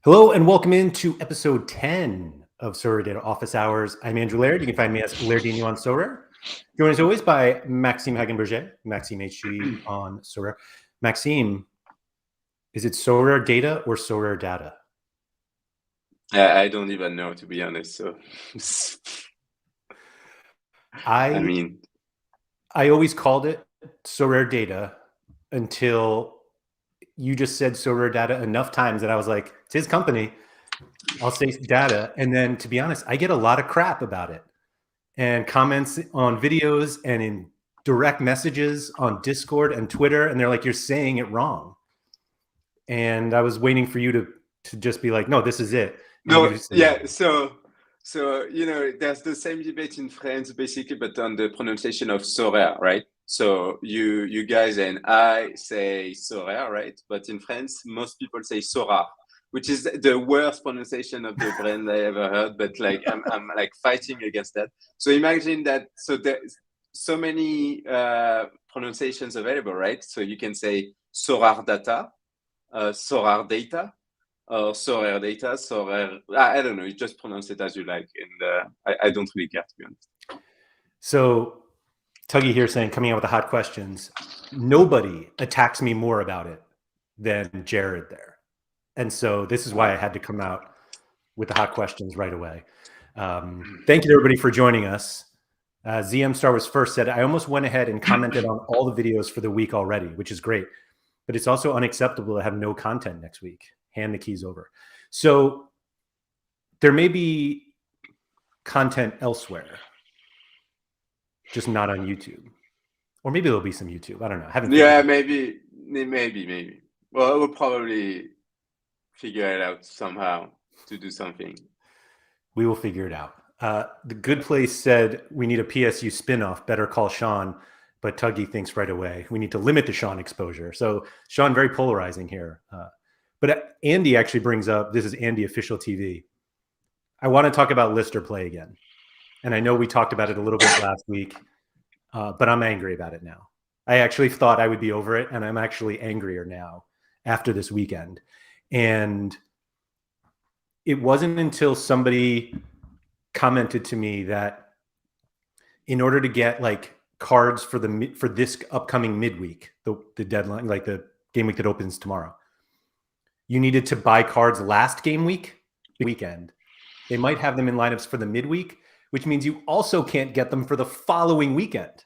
Hello and welcome into episode 10 of SorareData Office Hours. I'm Andrew Laird. You can find me as Lairdinho on Sorare. Joined as always by Maxime Hagenbourger, maximehg on Sorare. Maxime, is it SorareData or SorareData? I don't even know, to be honest. So, I always called it SorareData until you just said SorareData enough times that I was like, it's his company. I'll say data. And then, to be honest, I get a lot of crap about it and comments on videos and in direct messages on Discord and Twitter. And they're like, you're saying it wrong. And I was waiting for you to just be like, no, this is it. No, yeah. So there's the same debate in France, basically, but on the pronunciation of Sorare, right? So you guys and I say Sorare, right? But in France, most people say Sorare, which is the worst pronunciation of the brand I ever heard. But like, I'm like fighting against that. So imagine that. So there's so many pronunciations available, right? So you can say SorareData, SorareData. SorareData, Sorare. I don't know. You just pronounce it as you like, and I don't really care, to be honest. So Tuggy here saying, coming out with the hot questions. Nobody attacks me more about it than Jared there, and so this is why I had to come out with the hot questions right away. Thank you to everybody for joining us. ZM Star was first said, I almost went ahead and commented on all the videos for the week already, which is great, but it's also unacceptable to have no content next week. Hand the keys over. So there may be content elsewhere, just not on YouTube. Or maybe there'll be some YouTube. I don't know. I haven't. Yeah, maybe. Well, we'll probably figure it out somehow to do something. We will figure it out. The Good Place said we need a PSU spinoff. Better call Sean. But Tuggy thinks right away we need to limit the Sean exposure. So Sean, very polarizing here. But Andy actually brings up, this is Andy Official TV. I want to talk about Lister play again. And I know we talked about it a little bit last week, but I'm angry about it now. I actually thought I would be over it, and I'm actually angrier now after this weekend. And it wasn't until somebody commented to me that in order to get like cards for this upcoming midweek, the deadline, like the game week that opens tomorrow, you needed to buy cards last game weekend. They might have them in lineups for the midweek, which means you also can't get them for the following weekend.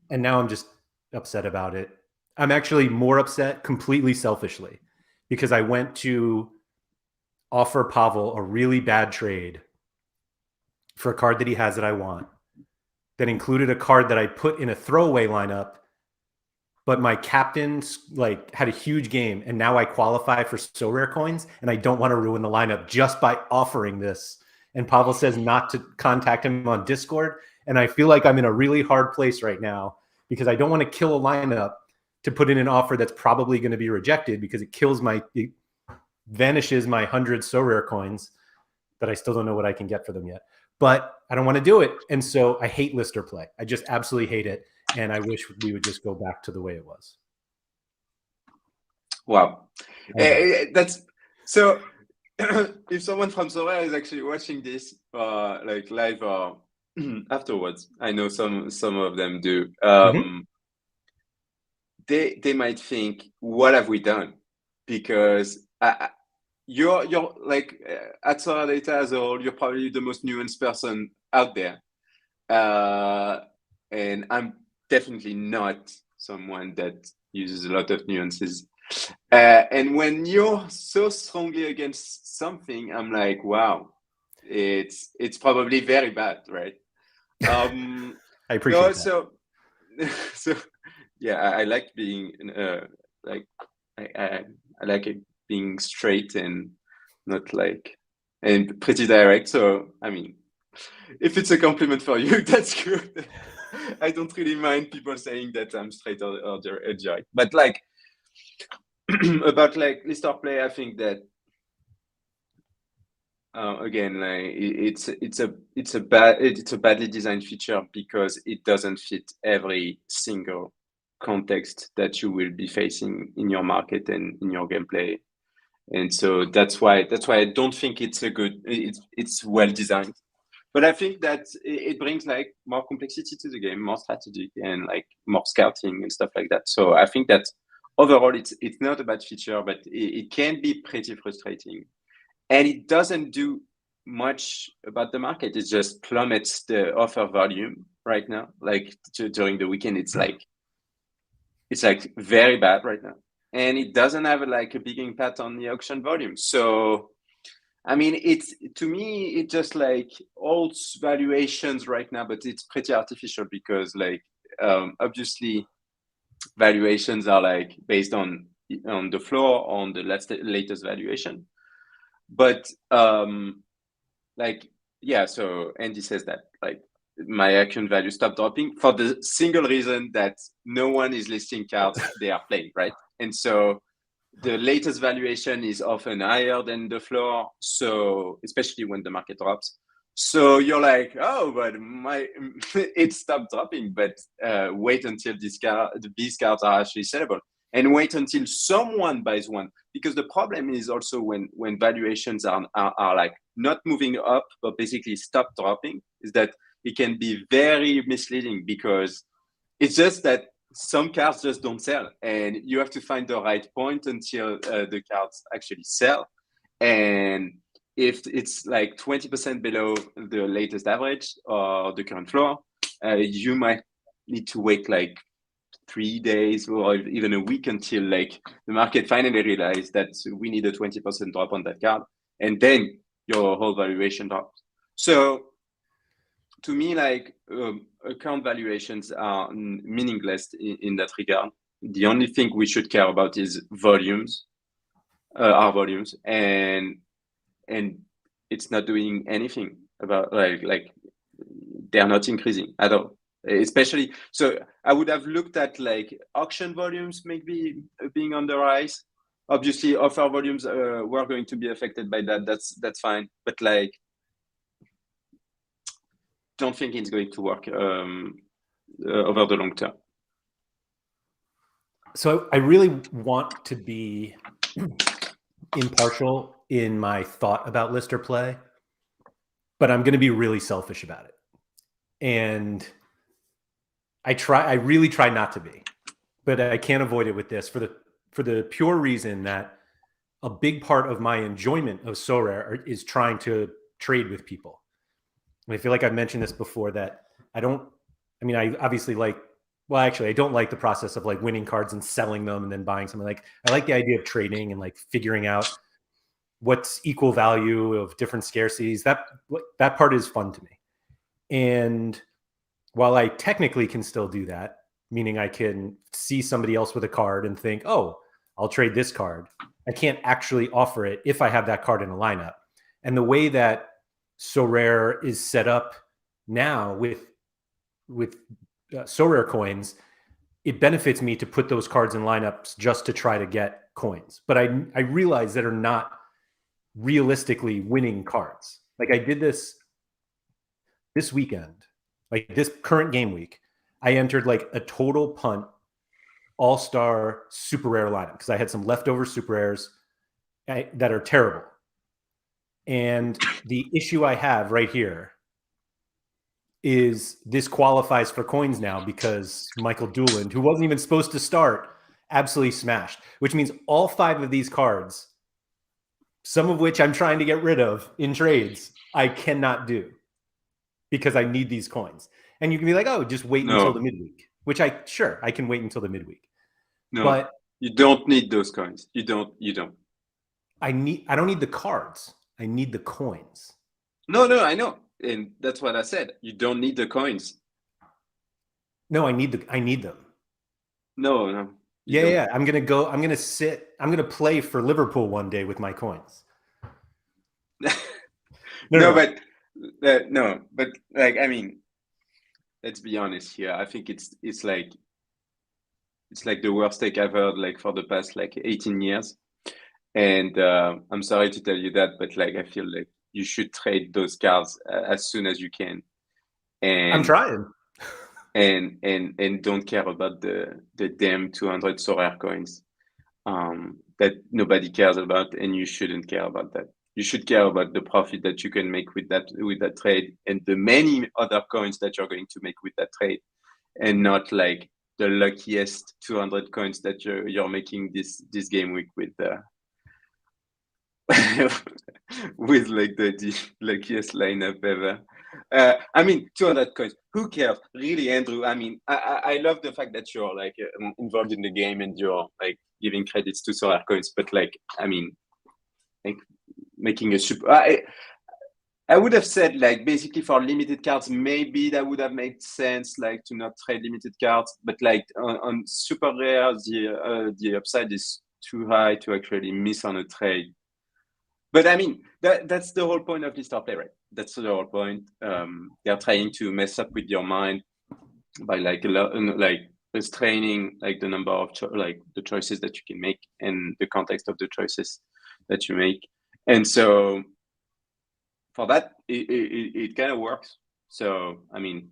And now I'm just upset about it. I'm actually more upset completely selfishly because I went to offer Pavel a really bad trade for a card that he has that I want, that included a card that I put in a throwaway lineup, but my captain's like had a huge game, and now I qualify for Sorare coins, and I don't want to ruin the lineup just by offering this. And Pavel says not to contact him on Discord, and I feel like I'm in a really hard place right now because I don't want to kill a lineup to put in an offer that's probably going to be rejected because it vanishes my 100 Sorare coins that I still don't know what I can get for them yet. But I don't want to do it, and so I hate Lister play. I just absolutely hate it. And I wish we would just go back to the way it was. Wow. That's so if someone from Sorare is actually watching this like live or afterwards, I know some of them do. They might think, what have we done? Because you're like at SorareData as a whole, you're probably the most nuanced person out there. And I'm definitely not someone that uses a lot of nuances. And when you're so strongly against something, I'm like, wow, it's probably very bad, right? I appreciate that. So yeah, I like being like I like it being straight and not like and pretty direct. So I mean, if it's a compliment for you, that's good. I don't really mind people saying that I'm straight or direct. But like about like Lister play, I think that again, like it's a badly designed feature because it doesn't fit every single context that you will be facing in your market and in your gameplay. And so that's why I don't think it's well designed. But I think that it brings like more complexity to the game, more strategic, and like more scouting and stuff like that. So I think that overall it's not a bad feature, but it can be pretty frustrating. And it doesn't do much about the market. It just plummets the offer volume right now. Like during the weekend, it's like very bad right now. And it doesn't have like a big impact on the auction volume. So I mean, to me, it's just like old valuations right now, but it's pretty artificial because like obviously valuations are like based on the floor, on the latest valuation. But like, yeah, so Andy says that like my auction value stopped dropping for the single reason that no one is listing cards they are playing, right? And so the latest valuation is often higher than the floor, so especially when the market drops. So you're like, oh, but it stopped dropping, but wait until these cards are actually sellable, and wait until someone buys one. Because the problem is also when valuations are like not moving up, but basically stop dropping, is that it can be very misleading because it's just that some cards just don't sell, and you have to find the right point until the cards actually sell. And if it's like 20% below the latest average or the current floor, you might need to wait like 3 days or even a week until like the market finally realizes that we need a 20% drop on that card, and then your whole valuation drops. So to me, like account valuations are meaningless in that regard. The only thing we should care about is volumes, our volumes, and it's not doing anything about like they're not increasing at all. Especially, so I would have looked at like auction volumes maybe being on the rise. Obviously, offer volumes were going to be affected by that. That's fine, but like don't think it's going to work over the long term. So I really want to be impartial in my thought about lister play, but I'm going to be really selfish about it. And I really try not to be, but I can't avoid it with this for the pure reason that a big part of my enjoyment of Sorare is trying to trade with people. And I feel like I've mentioned this before that I obviously like, well, actually I don't like the process of like winning cards and selling them and then buying something. Like I like the idea of trading and like figuring out what's equal value of different scarcities. That part is fun to me. And while I technically can still do that, meaning I can see somebody else with a card and think, oh, I'll trade this card, I can't actually offer it if I have that card in a lineup. And the way that Sorare is set up now with Sorare coins, it benefits me to put those cards in lineups just to try to get coins. But I realize that are not realistically winning cards. Like I did this weekend, like this current game week, I entered like a total punt all-star super rare lineup because I had some leftover super rares that are terrible. And the issue I have right here is this qualifies for coins now because Michael Dooland, who wasn't even supposed to start, absolutely smashed, which means all 5 of these cards, some of which I'm trying to get rid of in trades, I cannot do because I need these coins. And you can be like, oh, just wait until the midweek, which I can wait until the midweek. No, but you don't need those coins. You don't. I don't need the cards. I need the coins. No, I know. And that's what I said. You don't need the coins. No, I need them. No. Yeah. I'm going to play for Liverpool one day with my coins. But like, I mean, let's be honest here. I think it's like the worst take I've heard like for the past like 18 years. And I'm sorry to tell you that, but like I feel like you should trade those cards as soon as you can. And I'm trying. And don't care about the damn 200 Sorare coins. that nobody cares about, and you shouldn't care about that. You should care about the profit that you can make with that trade, and the many other coins that you're going to make with that trade, and not like the luckiest 200 coins that you're making this game week with with like the luckiest lineup ever. I mean, 200 coins. Who cares, really, Andrew? I mean, I love the fact that you're like involved in the game and you're like giving credits to Sorare coins, but like, I mean, like making a super. I would have said like basically for limited cards, maybe that would have made sense, like to not trade limited cards, but like on super rare, the upside is too high to actually miss on a trade. But I mean, that's the whole point of this star play, right? That's the whole point. They're trying to mess up with your mind by like restraining like the number of like the choices that you can make and the context of the choices that you make. And so for that, it kind of works. So I mean,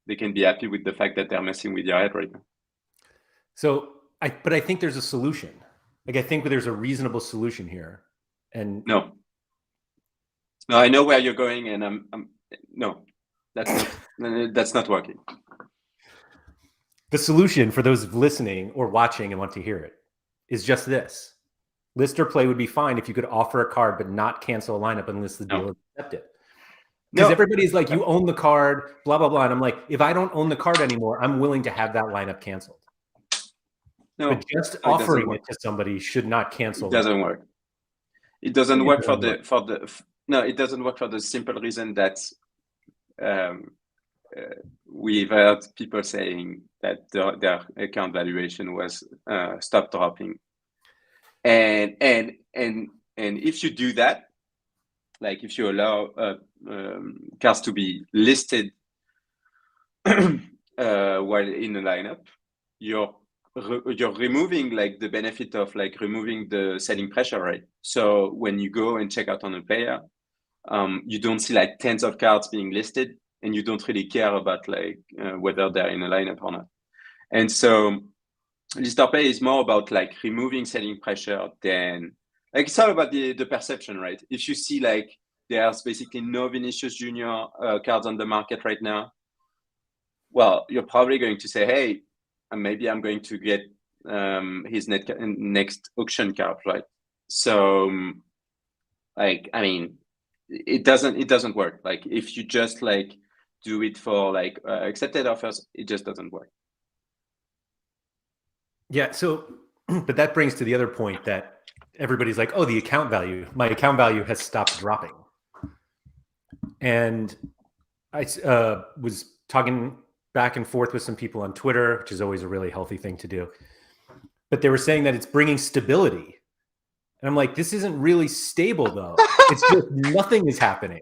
they can be happy with the fact that they're messing with your head right now. So but I think there's a solution. Like I think there's a reasonable solution here. And no, I know where you're going, and no, that's not working. The solution for those listening or watching and want to hear it is just this: list or play would be fine if you could offer a card but not cancel a lineup unless the dealer accepted it. Because everybody's like, you own the card, blah blah blah, and I'm like, if I don't own the card anymore, I'm willing to have that lineup canceled. No, but just offering it to somebody should not cancel. It doesn't work. It doesn't work for it doesn't work for the simple reason that we've heard people saying that their account valuation was stop dropping, and if you do that, like if you allow cards to be listed while in a lineup, you're removing like the benefit of like removing the selling pressure, right? So when you go and check out on a player, you don't see like tens of cards being listed, and you don't really care about like whether they're in a lineup or not. And so lister play is more about like removing selling pressure than like it's all about the perception, right? If you see like there's basically no Vinicius Junior cards on the market right now, well, you're probably going to say, hey, maybe I'm going to get his next auction card, right? So, like, I mean, it doesn't work. Like, if you just like do it for like accepted offers, it just doesn't work. Yeah. So, but that brings to the other point that everybody's like, oh, the account value, my account value has stopped dropping. And I was talking back and forth with some people on Twitter, which is always a really healthy thing to do. But they were saying that it's bringing stability. And I'm like, this isn't really stable, though. It's just nothing is happening.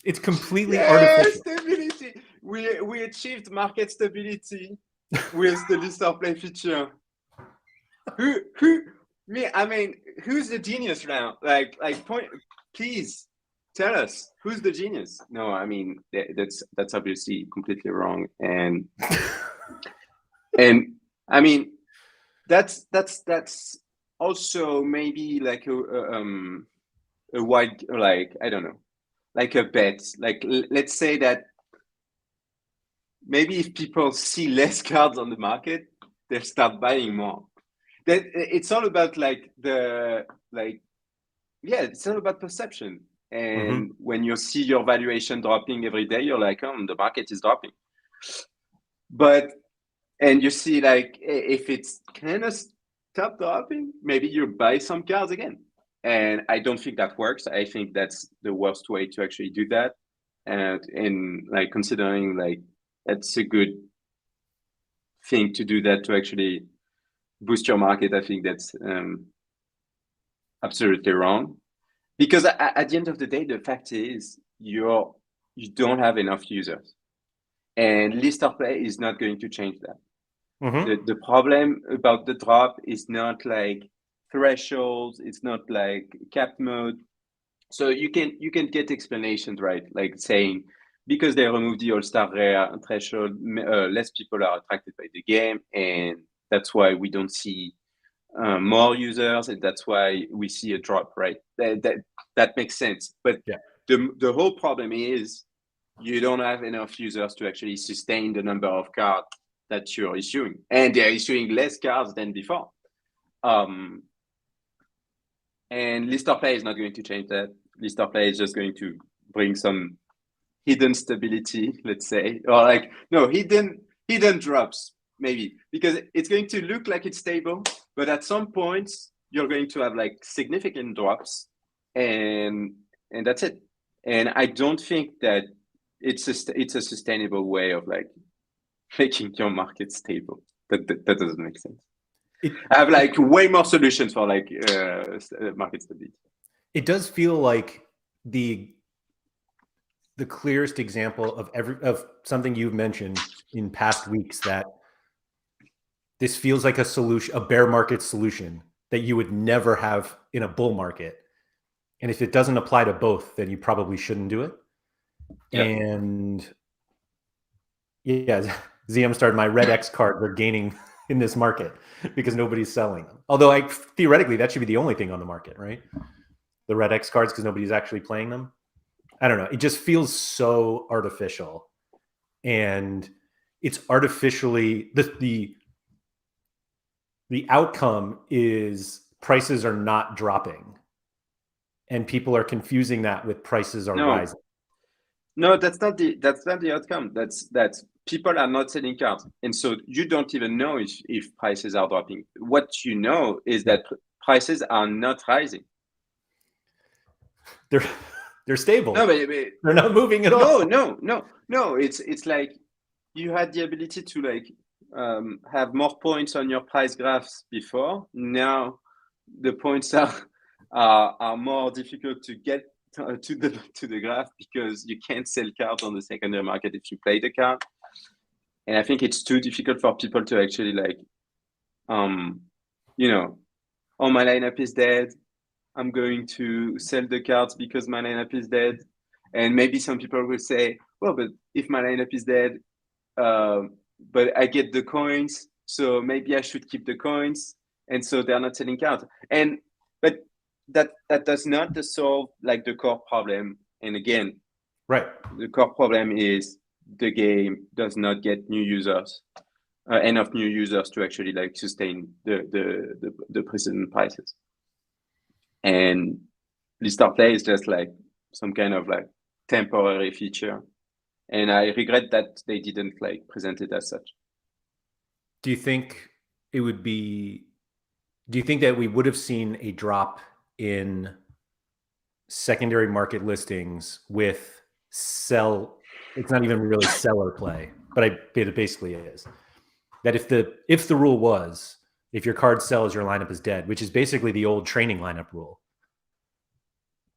It's completely artificial. Stability. We achieved market stability with the lister play feature. I mean, who's the genius now? Like please tell us who's the genius. No, I mean that's obviously completely wrong, and and I mean that's also maybe like a wide, like I don't know, like a bet. Like let's say that maybe if people see less cards on the market, they'll start buying more. That it's all about like it's all about perception. And when you see your valuation dropping every day, you're like, oh, the market is dropping. And you see like if it's kind of stop dropping, maybe you buy some cards again. And I don't think that works. I think that's the worst way to actually do that. And like considering like that's a good thing to do that to actually boost your market, I think that's absolutely wrong. Because at the end of the day, the fact is you don't have enough users, and lister play is not going to change that. The problem about the drop is not like thresholds, it's not like capped mode. So you can get explanations, right? Like saying because they removed the all-star rare threshold, less people are attracted by the game, and that's why we don't see more users, and that's why we see a drop, right? That makes sense. But Yeah. the whole problem is you don't have enough users to actually sustain the number of cards that you're issuing, and they're issuing less cards than before. And lister play is not going to change that. Lister play is just going to bring some hidden stability, let's say, or like no hidden drops maybe, because it's going to look like it's stable, but at some points you're going to have like significant drops, and that's it. And I don't think that it's a sustainable way of like making your market stable. That doesn't make sense. I have like way more solutions for like market stability. It does feel like the clearest example of something you've mentioned in past weeks, that this feels like a solution, a bear market solution that you would never have in a bull market. And if it doesn't apply to both, then you probably shouldn't do it. Yeah. And yeah, ZM started, my red X cards are gaining in this market because nobody's selling them. Although theoretically, that should be the only thing on the market, right? The red X cards, because nobody's actually playing them. I don't know. It just feels so artificial. And it's artificially, the outcome is prices are not dropping. And people are confusing that with prices are rising. No, that's not the outcome. That's people are not selling cards. And so you don't even know if prices are dropping. What you know is that prices are not rising. They're stable. No, but they're not moving at all. No. It's like you had the ability to like have more points on your price graphs before. Now the points are more difficult to get to the graph because you can't sell cards on the secondary market if you play the card. And I think it's too difficult for people to actually like, you know, oh, my lineup is dead, I'm going to sell the cards because my lineup is dead. And maybe some people will say, well, but if my lineup is dead, but I get the coins, so maybe I should keep the coins. And so they're not selling cards. But that does not solve like the core problem. And again, right, the core problem is the game does not get new users, enough new users to actually like sustain the present prices. And lister play is just like some kind of like temporary feature, and I regret that they didn't like present it as such. Do you think it would be? Do you think that we would have seen a drop in secondary market listings with it's not even really seller play, but it basically is. That if the rule was, if your card sells, your lineup is dead, which is basically the old training lineup rule,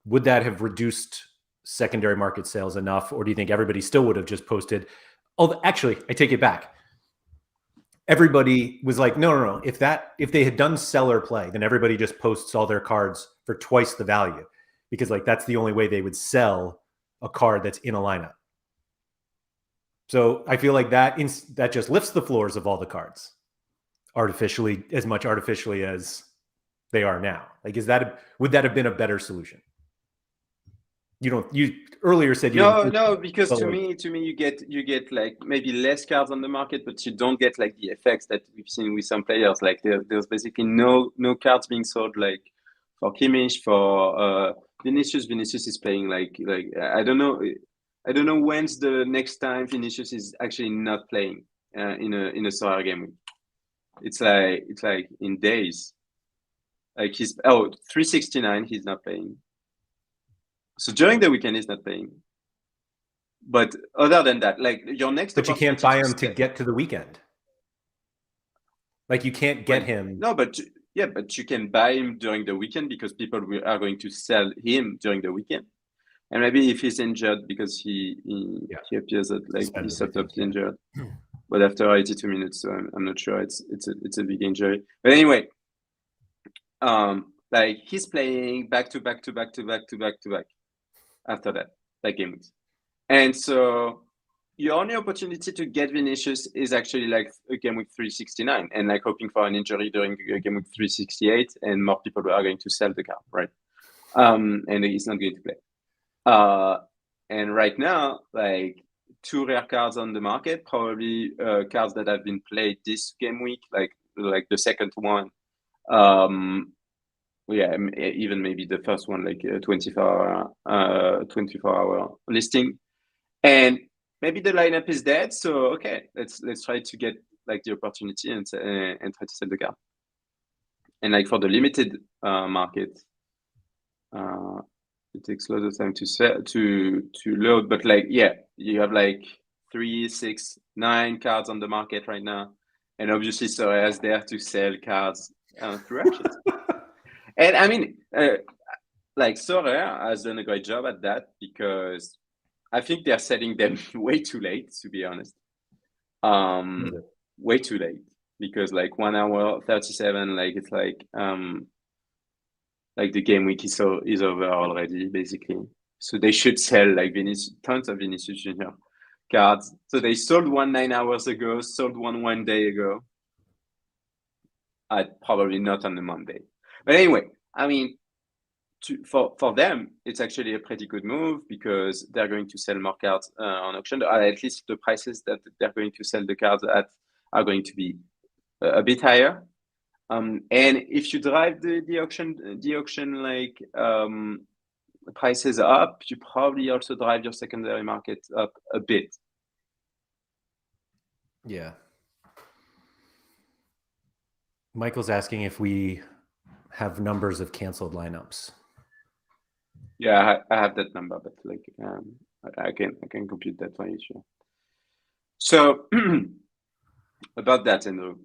would that have reduced secondary market sales enough? Or do you think everybody still would have just posted? Oh, actually, I take it back. Everybody was like, no. If they had done seller play, then everybody just posts all their cards for twice the value, because like that's the only way they would sell a card that's in a lineup. So I feel like that just lifts the floors of all the cards artificially, as much artificially as they are now. Like, would that have been a better solution? You earlier said no, because to me you get like maybe less cards on the market, but you don't get like the effects that we've seen with some players. Like there's basically no cards being sold like for Kimmich, for Vinicius. Vinicius is playing like I don't know when's the next time Vinicius is actually not playing in a Sorare game week. It's like in days. Like 369 he's not playing. So during the weekend, he's not playing. But other than that, like your next. But you can't buy him to get to the weekend. Like you can't get him. No, but you can buy him during the weekend because people are going to sell him during the weekend. And maybe if he's injured, because he appears that like he's sometimes injured, but after 82 minutes, so I'm not sure it's a big injury. But anyway, like he's playing back to back after that game weeks. And so your only opportunity to get Vinicius is actually like a game week 369 and like hoping for an injury during game week 368 and more people are going to sell the card, right? And he's not going to play. And right now, like 2 rare cards on the market, probably cards that have been played this game week, like the second one. Yeah, even maybe the first one, like 24-hour listing. And maybe the lineup is dead, so okay, let's try to get like the opportunity and try to sell the card. And like for the limited market, it takes a lot of time to load, but like yeah, you have like 3, 6, 9 cards on the market right now, and obviously Sorare is there to sell cards through actions. And I mean, like Sorare has done a great job at that because I think they're selling them way too late, to be honest. Way too late because like 1 hour 37, like it's like the game week is over already, basically. So they should sell like tons of Vinicius Junior cards. So they sold one 9 hours ago, sold one day ago. Probably not on the Monday. But anyway, I mean, for them, it's actually a pretty good move because they're going to sell more cards on auction. At least the prices that they're going to sell the cards at are going to be a bit higher. And if you drive the auction like prices up, you probably also drive your secondary market up a bit. Yeah. Michael's asking if we have numbers of canceled lineups. Yeah, I have that number, but like I can compute that for you. Sure. So about that, Andrew,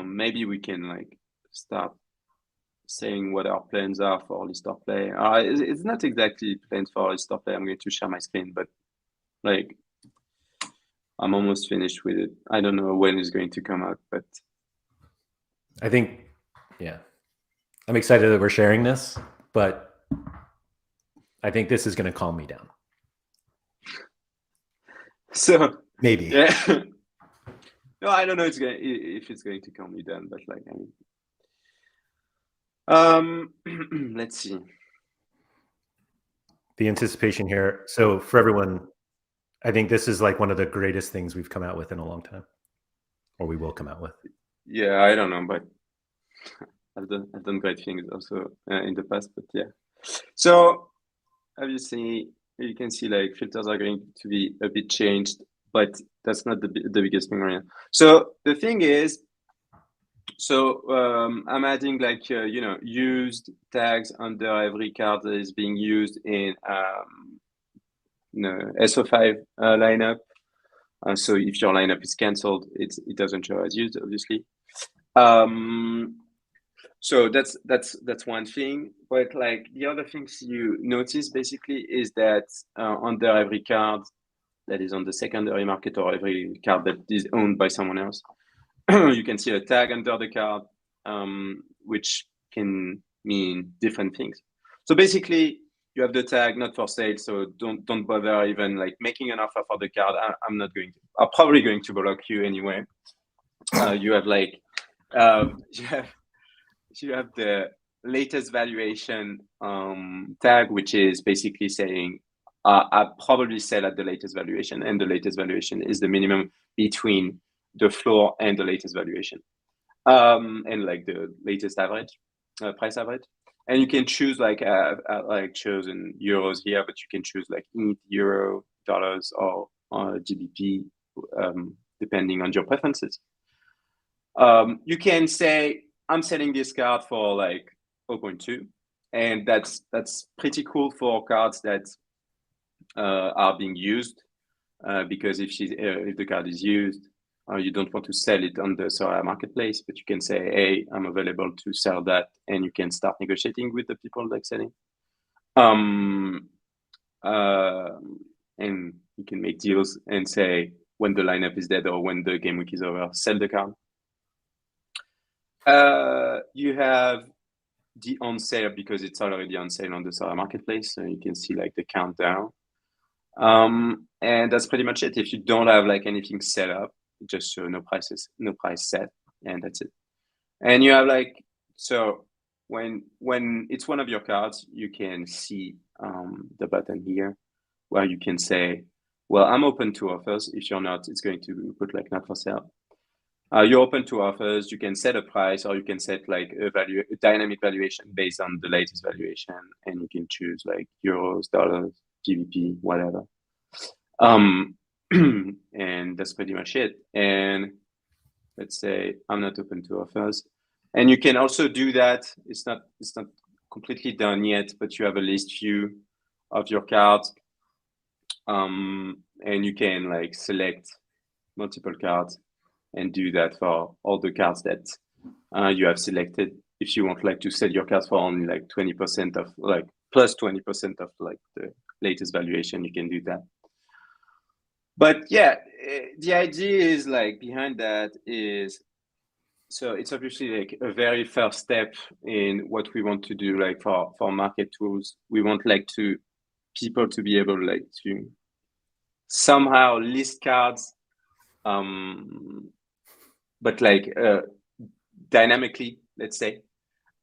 maybe we can like start saying what our plans are for list of play. It's not exactly plans for list of play. I'm going to share my screen, but like I'm almost finished with it. I don't know when it's going to come out, but I think, yeah, I'm excited that we're sharing this, but I think this is going to calm me down. So maybe, yeah. No, I don't know if it's going to calm me down, but like I mean, let's see. The anticipation here. So for everyone, I think this is like one of the greatest things we've come out with in a long time, or we will come out with. Yeah, I don't know, but I've done great things also in the past, but yeah. So obviously you can see like filters are going to be a bit changed, but that's not the biggest thing right now. So the thing is, so I'm adding like used tags under every card that is being used in SO5 lineup. So if your lineup is cancelled, it doesn't show as used, obviously. So that's one thing. But like the other things you notice basically is that under every card that is on the secondary market or every card that is owned by someone else, you can see a tag under the card, which can mean different things. So basically, you have the tag not for sale, so don't bother even like making an offer for the card. I'm not going to. I'm probably going to block you anyway. You have like you have the latest valuation tag, which is basically saying I probably sell at the latest valuation, and the latest valuation is the minimum between the floor and the latest valuation, and like the latest average price average. And you can choose like chosen euros here, but you can choose like euro, dollars, or GBP, depending on your preferences. You can say I'm selling this card for like 0.2, and that's pretty cool for cards that are being used, because if the card is used, you don't want to sell it on the Sorare marketplace, but you can say, hey, I'm available to sell that, and you can start negotiating with the people like selling. And you can make deals and say when the lineup is dead or when the game week is over, sell the card. You have the on sale because it's already on sale on the Sorare marketplace, so you can see like the countdown. And that's pretty much it. If you don't have like anything set up, just show no prices, no price set, and that's it. And you have like, so when it's one of your cards, you can see the button here where you can say, well, I'm open to offers. If you're not, it's going to put like not for sale. You're open to offers. You can set a price, or you can set like a dynamic valuation based on the latest valuation, and you can choose like euros, dollars, GBP, whatever. And that's pretty much it. And let's say I'm not open to offers, and you can also do that. It's not completely done yet, but you have a list view of your cards, and you can like select multiple cards and do that for all the cards that you have selected. If you want like to sell your cards for only like 20% of like plus 20% of like the latest valuation, you can do that. But yeah, the idea is like behind that is, so it's obviously like a very first step in what we want to do, like for market tools. We want like people to be able like to somehow list cards, but like dynamically, let's say.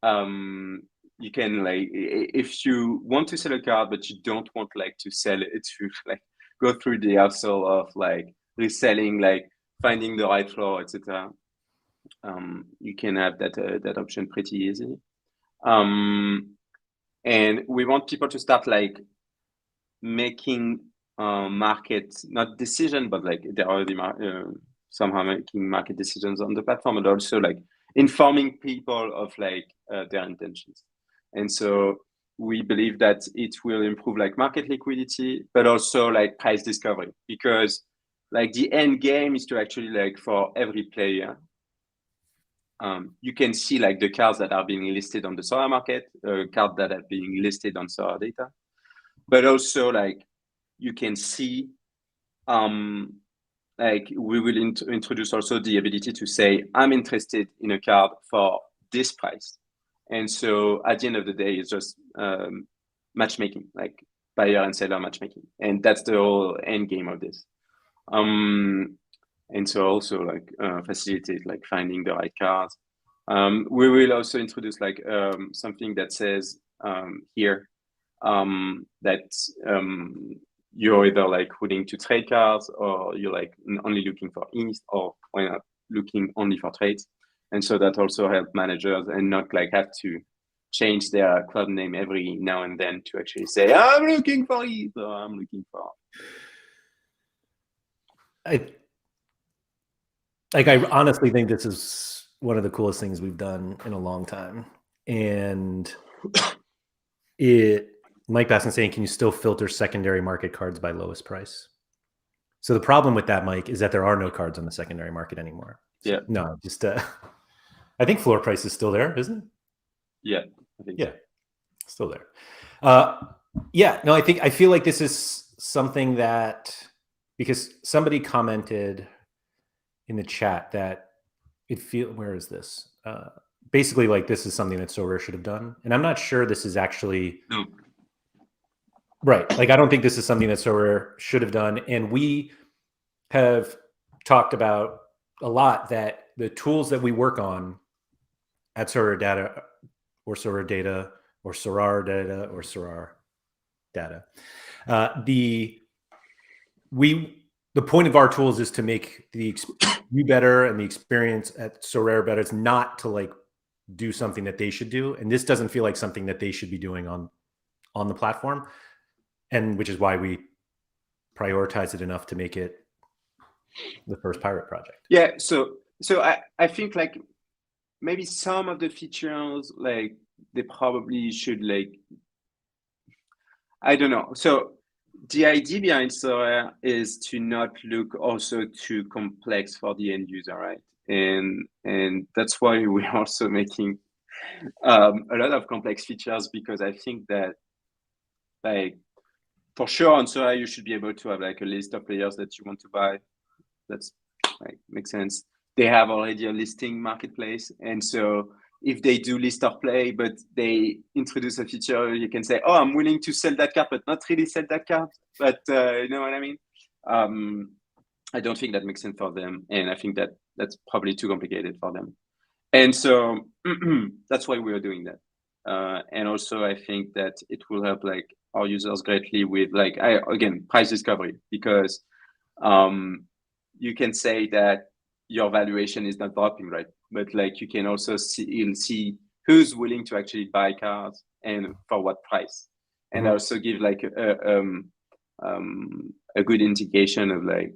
You can like, if you want to sell a card but you don't want like to sell it, to like go through the hassle of like reselling, like finding the right floor, etc. You can have that option pretty easily. And we want people to start like making market, not decision, but like they're already somehow making market decisions on the platform, and also like informing people of like their intentions. And so we believe that it will improve like market liquidity, but also like price discovery, because like the end game is to actually like for every player, you can see like the cards that are being listed on the Sorare market, cards that are being listed on SorareData, but also like you can see, like we will introduce also the ability to say, I'm interested in a card for this price. And so at the end of the day, it's just matchmaking, like buyer and seller matchmaking. And that's the whole end game of this. And so also like facilitate like finding the right cards. We will also introduce like something that says here that you're either like willing to trade cards, or you're like only looking for inst, or why not looking only for trades. And so that also help managers and not like have to change their club name every now and then to actually say, I'm looking for ETH, or I'm looking for. I honestly think this is one of the coolest things we've done in a long time. And Mike Baskin saying, can you still filter secondary market cards by lowest price? So the problem with that, Mike, is that there are no cards on the secondary market anymore. So, yeah. No, just I think floor price is still there, isn't it? Yeah. I think so. Still there. Yeah. No, I feel like this is something that, because somebody commented in the chat that where is this? Basically, like this is something that Sorare should have done, and I'm not sure this is actually right. Like I don't think this is something that Sorare should have done, and we have talked about a lot that the tools that we work on at SorareData or SorareData or SorareData or SorareData, the point of our tools is to make you better and the experience at Sorare better. It's not to like do something that they should do. And this doesn't feel like something that they should be doing on the platform. And which is why we prioritize it enough to make it the first pirate project. Yeah. So I think like maybe some of the features, like they probably should like, I don't know. So the idea behind Sorare is to not look also too complex for the end user, right? And that's why we're also making a lot of complex features, because I think that like for sure on Sorare you should be able to have like a list of players that you want to buy. That's like makes sense. They have already a listing marketplace, and so if they do list or play, but they introduce a feature, you can say, oh, I'm willing to sell that card, but not really sell that card. But you know what I mean? I don't think that makes sense for them. And I think that that's probably too complicated for them. And so that's why we are doing that. And also, I think that it will help like our users greatly with like, again, price discovery, because you can say that your valuation is not dropping, right? But like you can also see who's willing to actually buy cars and for what price, and also give like a good indication of like,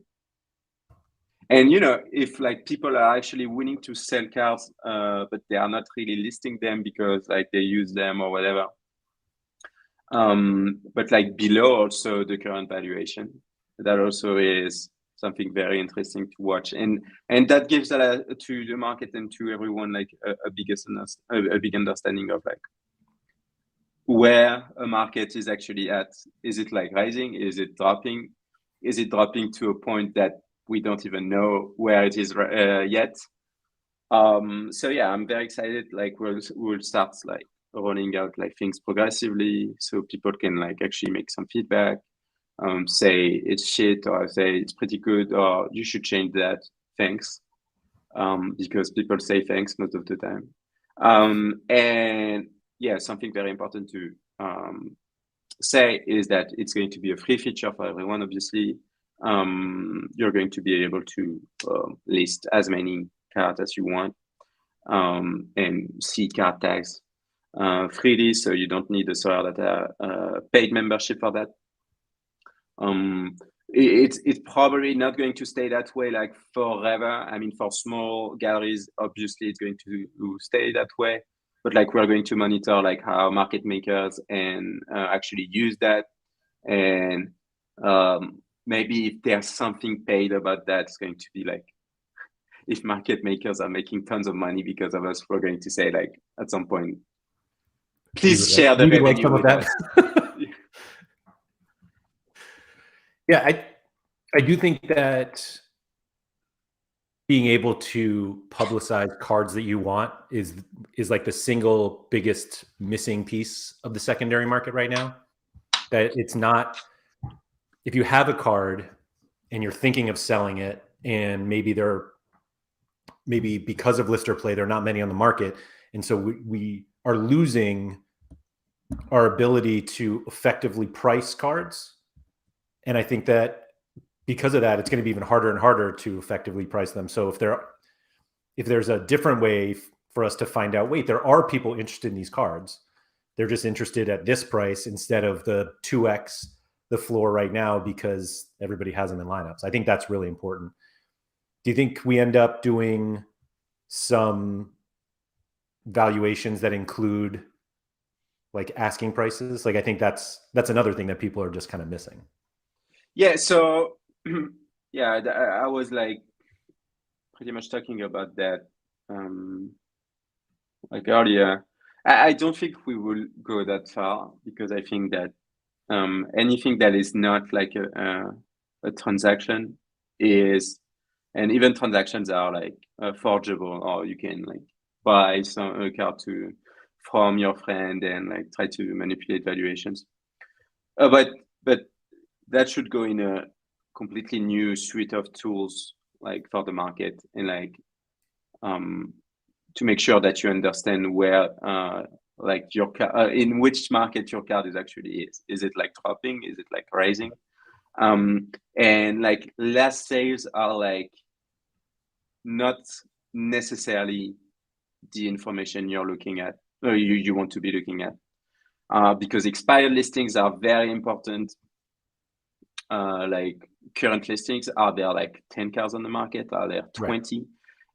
and you know, if like people are actually willing to sell cars, but they are not really listing them because like they use them or whatever. But like below also the current valuation, that also is something very interesting to watch, and that gives to the market and to everyone like a big understanding of like where a market is actually at. Is it like rising? Is it dropping? Is it dropping to a point that we don't even know where it is yet? So yeah, I'm very excited. Like we'll start like rolling out like things progressively, so people can like actually make some feedback, say it's shit, or say it's pretty good, or you should change that. Thanks, because people say thanks most of the time. And yeah, something very important to say is that it's going to be a free feature for everyone. Obviously, you're going to be able to list as many cards as you want, and see card tags freely, so you don't need a SorareData paid membership for that. It's probably not going to stay that way like forever. I mean, for small galleries, obviously it's going to stay that way. But like we're going to monitor like how market makers and actually use that, and maybe if there's something paid about that, it's going to be like, if market makers are making tons of money because of us, we're going to say like at some point, please share the revenue like some with us. Yeah, I do think that being able to publicize cards that you want is like the single biggest missing piece of the secondary market right now. That it's not, if you have a card and you're thinking of selling it, and maybe because of lister play, there are not many on the market, and so we are losing our ability to effectively price cards. And I think that because of that, it's going to be even harder and harder to effectively price them. So if there's a different way for us to find out, wait, there are people interested in these cards, they're just interested at this price instead of the 2x the floor right now because everybody has them in lineups. I think that's really important. Do you think we end up doing some valuations that include like asking prices? Like, I think that's another thing that people are just kind of missing. Yeah. So yeah, I was like pretty much talking about that like earlier. I don't think we will go that far, because I think that anything that is not like a transaction is, and even transactions are like forgeable, or you can like buy a card from your friend and like try to manipulate valuations. But that should go in a completely new suite of tools like for the market, and like to make sure that you understand where like your in which market your card is actually is it like dropping, is it like rising, and like last sales are like not necessarily the information you're looking at, or you want to be looking at, because expired listings are very important. Like current listings, are there like 10 cards on the market, are there 20? Right.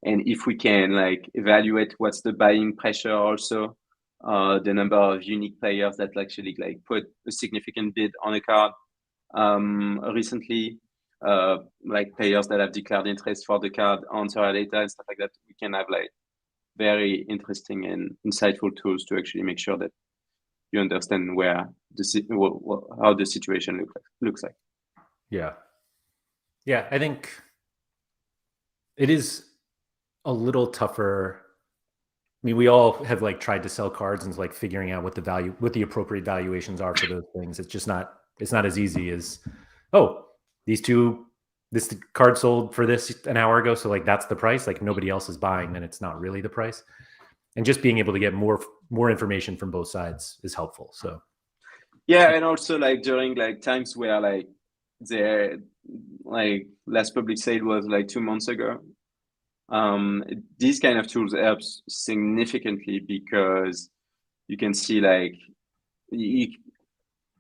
And if we can like evaluate what's the buying pressure, also the number of unique players that actually like put a significant bid on a card recently, like players that have declared interest for the card on SorareData and stuff like that, we can have like very interesting and insightful tools to actually make sure that you understand where how the situation looks like. Yeah. Yeah, I think it is a little tougher. mean, we all have like tried to sell cards and like figuring out what the appropriate valuations are for those things. It's not as easy as, oh, this card sold for this an hour ago, so like that's the price. Like nobody else is buying, then it's not really the price. And just being able to get more information from both sides is helpful. So yeah, and also like during like times where like the like last public sale was like 2 months ago, these kind of tools helps significantly because you can see like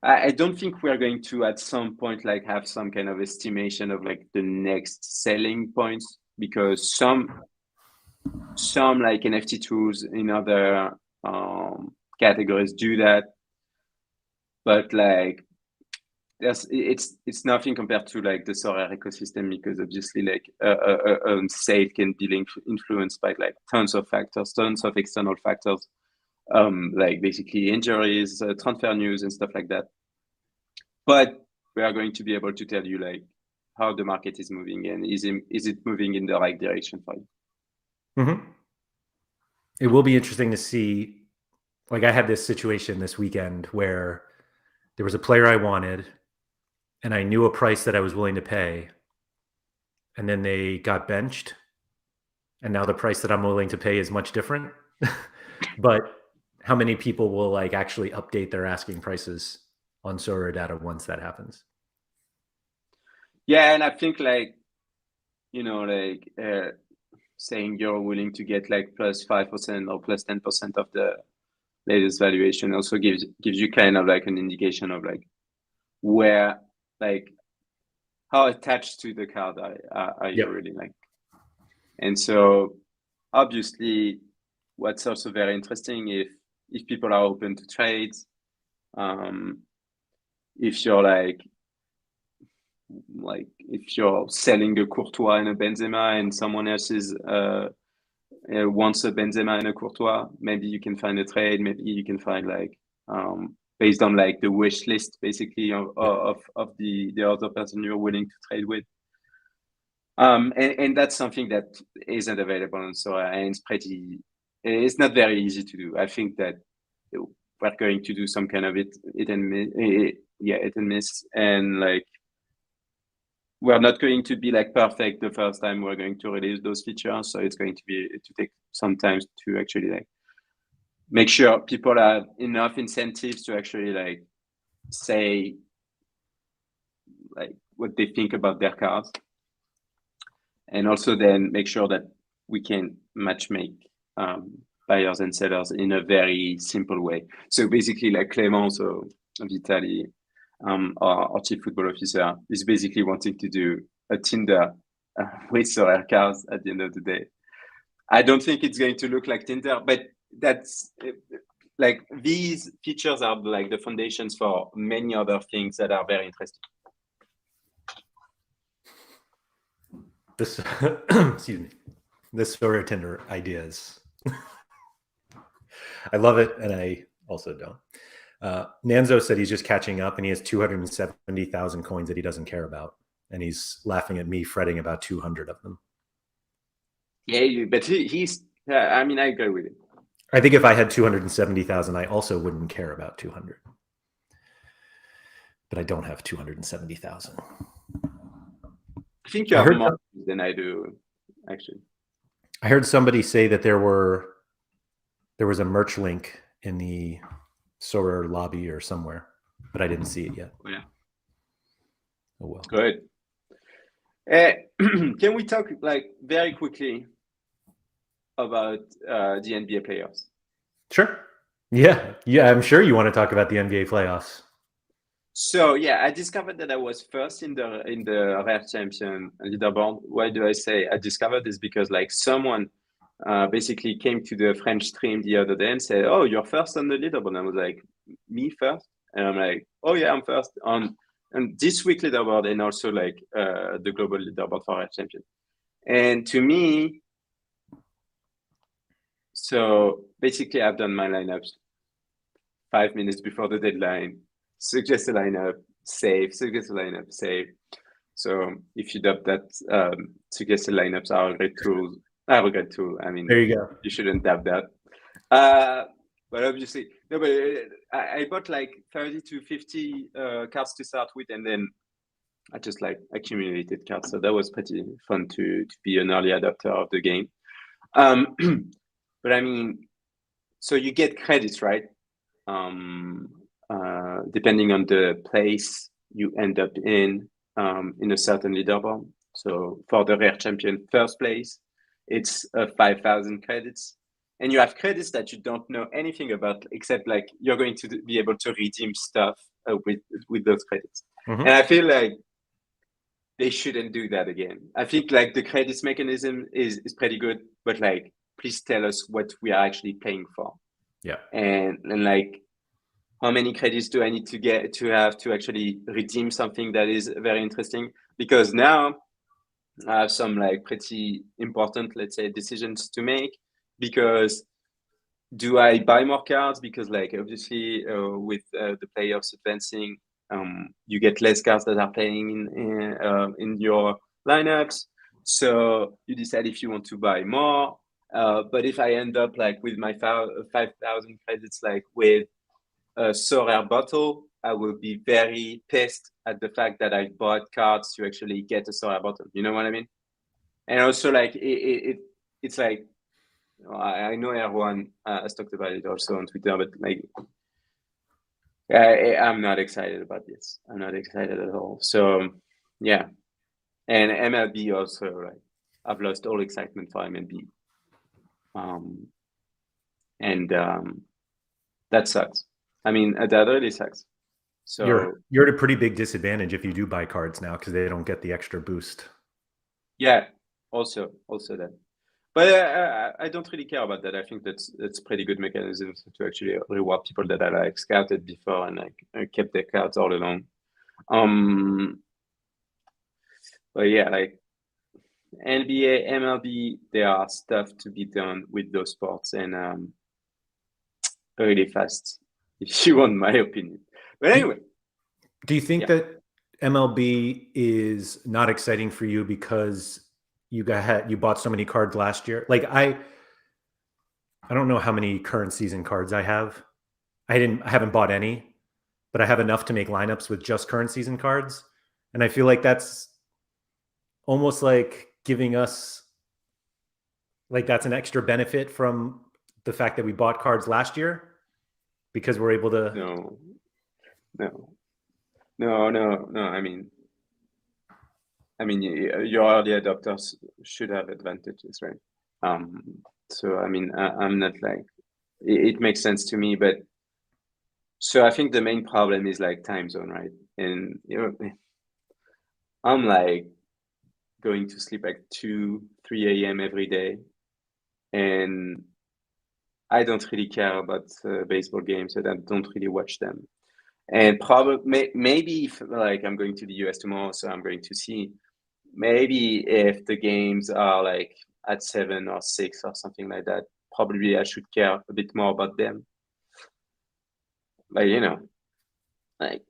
I don't think we're going to at some point like have some kind of estimation of like the next selling points, because some like NFT tools in other categories do that, but like it's nothing compared to like the Sorare ecosystem, because obviously like a sale can be influenced by like tons of factors, tons of external factors, like basically injuries, transfer news and stuff like that. But we are going to be able to tell you like how the market is moving and is it moving in the right direction for you. Mm-hmm. It will be interesting to see. Like I had this situation this weekend where there was a player I wanted and I knew a price that I was willing to pay. And then they got benched. And now the price that I'm willing to pay is much different. But how many people will like actually update their asking prices on SorareData once that happens? Yeah, and I think like, you know, like saying you're willing to get like plus 5% or plus 10% of the latest valuation also gives you kind of like an indication of like where like how attached to the card are you really like. And so obviously what's also very interesting, if people are open to trades, if you're like if you're selling a Courtois and a Benzema and someone else is wants a Benzema and a Courtois, maybe you can find a trade. Maybe you can find like based on like the wish list basically of the other person you're willing to trade with. And that's something that isn't available on Sorare, and it's not very easy to do. I think that we're going to do some kind of hit and miss, and like we're not going to be like perfect the first time we're going to release those features. So it's going to take some time to actually like make sure people have enough incentives to actually like say like what they think about their cards, and also then make sure that we can match make buyers and sellers in a very simple way. So basically like Clément Vitali, our chief football officer, is basically wanting to do a Tinder with Sorare cards at the end of the day. I don't think it's going to look like Tinder, but that's like these features are like the foundations for many other things that are very interesting. This excuse me, this Sorare Tinder ideas. I love it, and I also don't. Nanzo said he's just catching up, and he has 270,000 coins that he doesn't care about, and he's laughing at me fretting about 200 of them. Yeah, but he's. I mean, I agree with it. I think if I had 270,000, I also wouldn't care about 200. But I don't have 270,000. I think you have more than I do, actually. I heard somebody say that there was a merch link in the Sorare lobby or somewhere, but I didn't see it yet. Oh, yeah. Oh well. Good. Can we talk like very quickly about the NBA playoffs? Sure. Yeah. I'm sure you want to talk about the NBA playoffs. So yeah, I discovered that I was first in the Rare Champion leaderboard. Why do I say I discovered this? Because like someone basically came to the French stream the other day and said, "Oh, you're first on the leaderboard." And I was like, "Me first?" And I'm like, "Oh yeah, I'm first on this week leaderboard and also like the global leaderboard for Rare Champion." And to me, so basically, I've done my lineups 5 minutes before the deadline. Suggest a lineup, save. Suggest a lineup, save. So if you dub that, suggested lineups are a great tool. I mean, there you go. You shouldn't dab that. But obviously, no. But I bought like 30 to 50 cards to start with, and then I just like accumulated cards. So that was pretty fun to be an early adopter of the game. But I mean, so you get credits, right? Depending on the place you end up in a certain leaderboard. So for the rare champion first place, it's 5,000 credits. And you have credits that you don't know anything about, except like you're going to be able to redeem stuff with those credits. And I feel like they shouldn't do that again. I think like the credits mechanism is pretty good, but like please tell us what we are actually paying for. Yeah. And like how many credits do I need to have to actually redeem something that is very interesting? Because now I have some like pretty important, let's say, decisions to make. Because do I buy more cards? Because like obviously with the playoffs advancing, you get less cards that are playing in your lineups. So you decide if you want to buy more. But if I end up like with my 5,000 credits, like with a Sorare bottle, I will be very pissed at the fact that I bought cards to actually get a Sorare bottle. You know what I mean? And also like it's like, I know everyone has talked about it also on Twitter, but like I'm not excited about this. I'm not excited at all. So yeah, and MLB also, like I've lost all excitement for MLB, and that sucks. I mean, that really sucks. So you're at a pretty big disadvantage if you do buy cards now because they don't get the extra boost. Yeah, also that. But I don't really care about that. I think that's pretty good mechanism to actually reward people that I like scouted before and like kept their cards all along. But yeah, like NBA, MLB, there are stuff to be done with those sports and really fast, if you want my opinion. But anyway. Do you think that MLB is not exciting for you because you bought so many cards last year? Like I don't know how many current season cards I have. I haven't bought any, but I have enough to make lineups with just current season cards. And I feel like that's almost like giving us like that's an extra benefit from the fact that we bought cards last year because we're able to No. I mean, your early adopters should have advantages, right? So I mean, I'm not like it makes sense to me, but so I think the main problem is like time zone, right? And you know, I'm like going to sleep like 2, 3 a.m. every day, and I don't really care about baseball games, and I don't really watch them. And probably maybe if like I'm going to the US tomorrow, so I'm going to see. Maybe if the games are like at 7 or 6 or something like that, probably I should care a bit more about them. Like, you know, like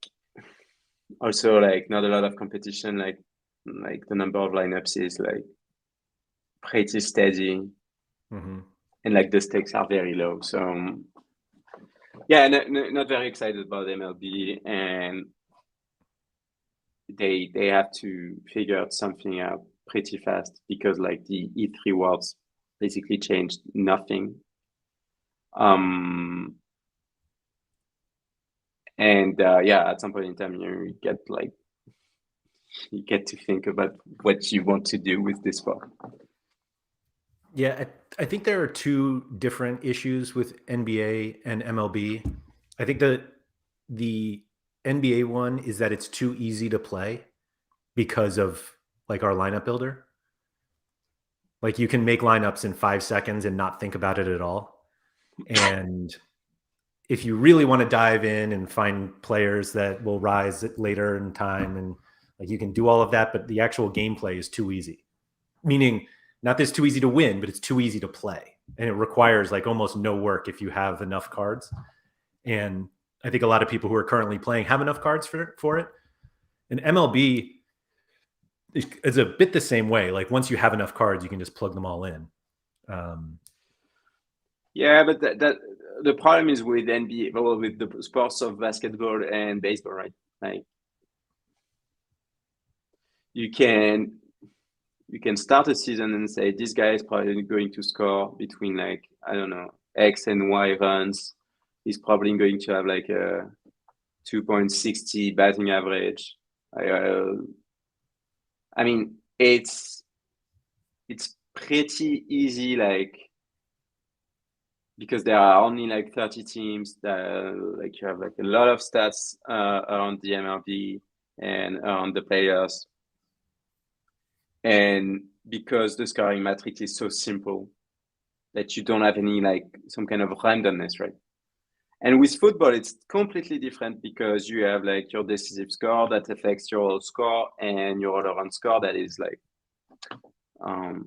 also like not a lot of competition, like the number of lineups is like pretty steady. And like the stakes are very low. So yeah, not very excited about MLB, and they have to figure something out pretty fast because like the E3 rewards basically changed nothing. And yeah, at some point in time, you get to think about what you want to do with this sport. Yeah, I think there are two different issues with NBA and MLB. I think the NBA one is that it's too easy to play because of like our lineup builder. Like you can make lineups in 5 seconds and not think about it at all. And if you really want to dive in and find players that will rise later in time, and like you can do all of that, but the actual gameplay is too easy. Meaning not that it's too easy to win, but it's too easy to play. And it requires like almost no work if you have enough cards. And I think a lot of people who are currently playing have enough cards for it. And MLB is a bit the same way. Like once you have enough cards, you can just plug them all in. Yeah, but that the problem is with NBA, well, with the sports of basketball and baseball, right? Like you can start a season and say this guy is probably going to score between like I don't know X and Y runs. He's probably going to have like a 2.60 batting average. I mean, it's pretty easy, like because there are only like 30 teams that like you have like a lot of stats around the MLB and around the players. And because the scoring matrix is so simple that you don't have any like some kind of randomness, right? And with football, it's completely different because you have like your decisive score that affects your score and your all-around score that is like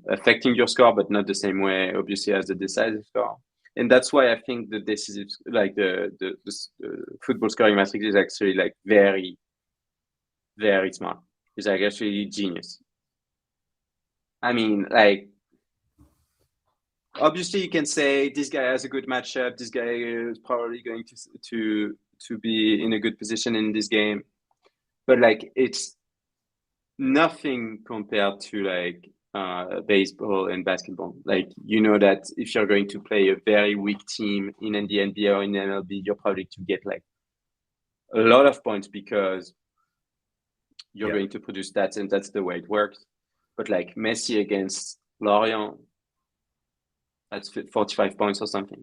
affecting your score, but not the same way, obviously, as the decisive score. And that's why I think the decisive, like the football scoring matrix is actually like very, very smart. It's like actually genius. I mean, like, obviously, you can say this guy has a good matchup. This guy is probably going to be in a good position in this game, but like it's nothing compared to like baseball and basketball. Like you know that if you're going to play a very weak team in the NBA or in the MLB, you're probably to get like a lot of points because you're going to produce stats, and that's the way it works. But like Messi against Lorient, that's 45 points or something.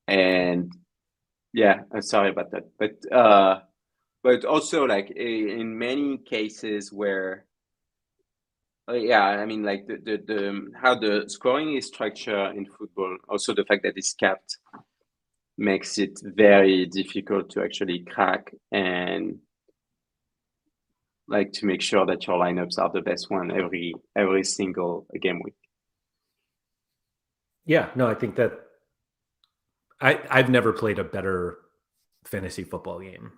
And yeah, I'm sorry about that. But also like in many cases where yeah, I mean like the how the scoring is structured in football, also the fact that it's capped makes it very difficult to actually crack and like to make sure that your lineups are the best one every single game week. Yeah, no, I think that I've never played a better fantasy football game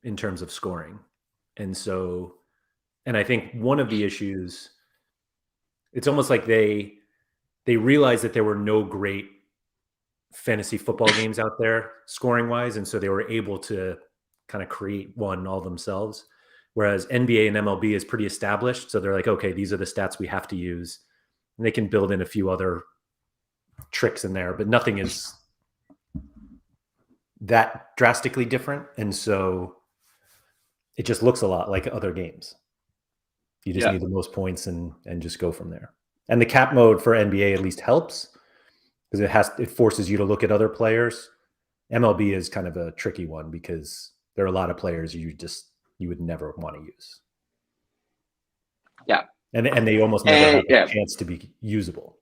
in terms of scoring. And so, and I think one of the issues, it's almost like they realized that there were no great fantasy football games out there scoring wise. And so they were able to kind of create one all themselves. Whereas NBA and MLB is pretty established. So they're like, okay, these are the stats we have to use. And they can build in a few other tricks in there, but nothing is that drastically different. And so it just looks a lot like other games. You just need the most points and just go from there. And the cap mode for NBA at least helps because it forces you to look at other players. MLB is kind of a tricky one because there are a lot of players you would never want to use. Yeah. And they almost never have a chance to be usable.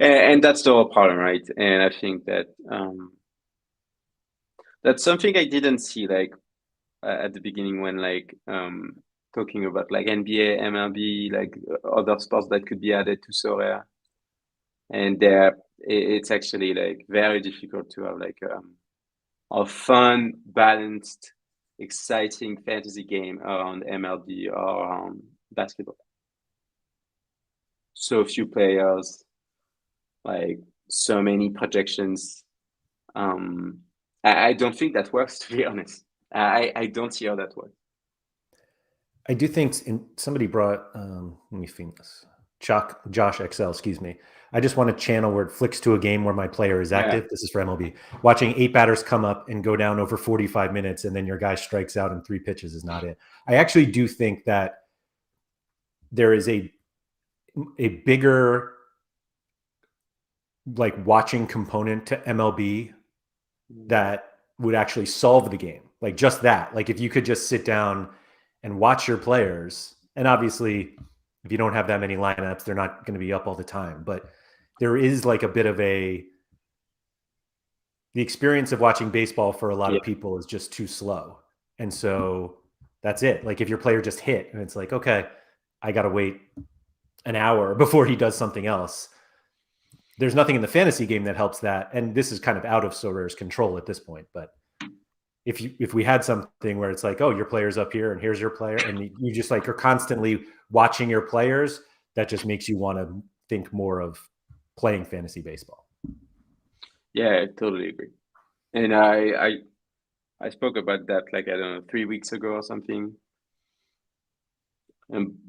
And that's the whole problem, right? And I think that that's something I didn't see like at the beginning when like talking about like NBA, MLB, like other sports that could be added to Sorare. And it's actually like very difficult to have like a fun, balanced, exciting fantasy game around MLB or around basketball. So few players, like so many projections. I don't think that works, to be honest. I don't see how that works. I do think somebody brought, let me think this. Josh XL, excuse me. I just want to channel where it flicks to a game where my player is active. Yeah. This is for MLB. Watching 8 batters come up and go down over 45 minutes and then your guy strikes out in 3 pitches is not it. I actually do think that there is a bigger like watching component to MLB that would actually solve the game. Like just that. Like if you could just sit down and watch your players, and obviously if you don't have that many lineups, they're not going to be up all the time, but there is like a bit of the experience of watching baseball for a lot of people is just too slow. And so that's it. Like if your player just hit and it's like, okay, I got to wait an hour before he does something else. There's nothing in the fantasy game that helps that. And this is kind of out of Sorare's control at this point. But if we had something where it's like, oh, your player's up here and here's your player, and you just like are constantly watching your players, that just makes you want to think more of playing fantasy baseball. Yeah, I totally agree. And I spoke about that like I don't know 3 weeks ago or something.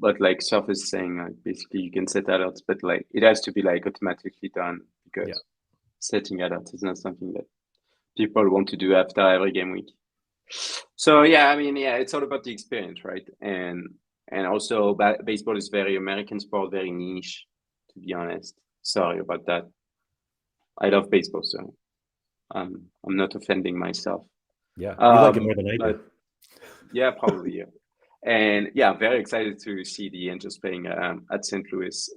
But like Surf is saying, like basically you can set alerts, but like it has to be like automatically done because setting alerts is not something that people want to do after every game week. So yeah, I mean, yeah, it's all about the experience, right? And also baseball is very American sport, very niche, to be honest. Sorry about that. I love baseball, so I'm not offending myself. Yeah, you like it more than I do. Yeah, probably. Yeah. And yeah, I'm very excited to see the Angels playing at St. Louis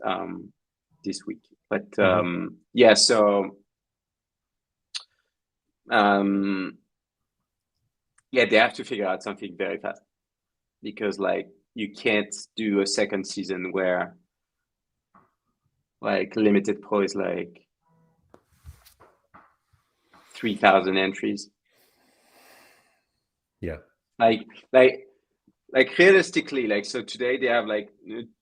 this week. But yeah, so yeah, they have to figure out something very fast because like you can't do a second season where like limited pro is like 3,000 entries. Yeah. Like realistically, like so today they have like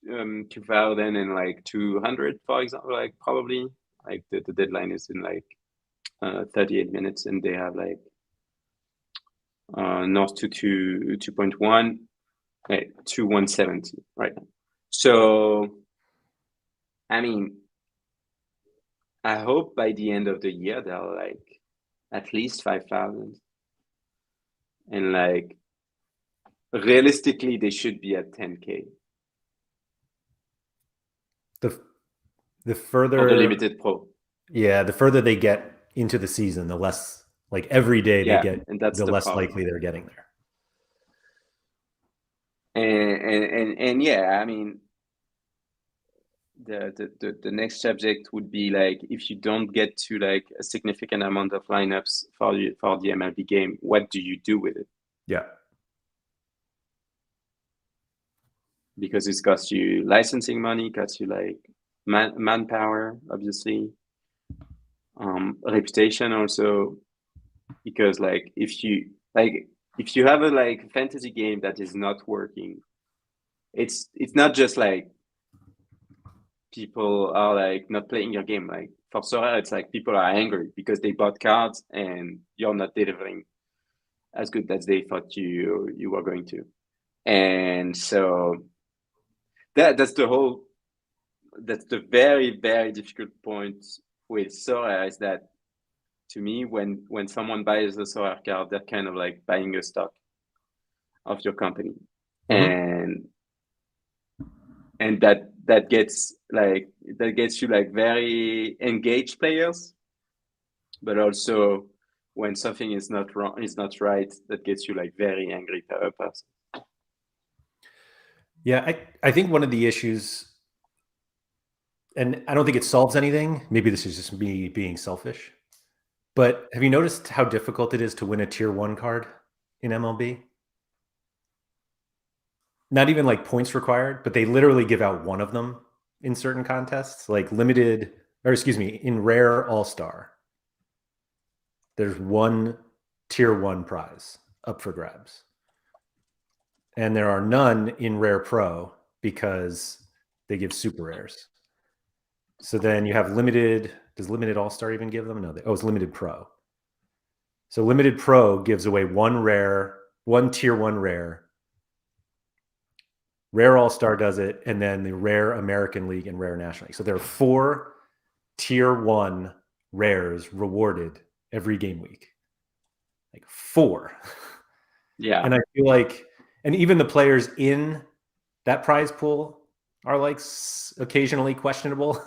2,000 and like 200, for example, like probably like the deadline is in like 38 minutes and they have like north to 2.1 to 170 right now. So I mean, I hope by the end of the year they're like at least 5,000 and like realistically they should be at 10K. The further for the limited pro. Yeah, the further they get into the season, the less like every day they get, and that's the less problem. likely they're getting there. And yeah, I mean, the next subject would be like if you don't get to like a significant amount of lineups for the MLB game, what do you do with it? Yeah. Because it's costs you licensing money, costs you like manpower, obviously, reputation also, because like if you have a like fantasy game that is not working, it's not just like people are like not playing your game. Like for Sorare, it's like people are angry because they bought cards and you're not delivering as good as they thought you were going to. And so that's the very, very difficult point with Sorare is that to me, when someone buys a Sorare card, they're kind of like buying a stock of your company. And that gets you like very engaged players, but also when something is not right, that gets you like very angry person. Yeah, I think one of the issues, and I don't think it solves anything, maybe this is just me being selfish, but have you noticed how difficult it is to win a tier 1 card in MLB? Not even like points required, but they literally give out one of them in certain contests, like in rare all-star. There's one tier 1 prize up for grabs. And there are none in rare pro because they give super rares. So then you have limited. Does limited all-star even give them? No, it's limited pro. So limited pro gives away one tier 1 rare. Rare all-star does it, and then the rare American League and rare National League. So there are 4 tier 1 rares rewarded every game week. Like 4. Yeah. And I feel like, and even the players in that prize pool are like occasionally questionable.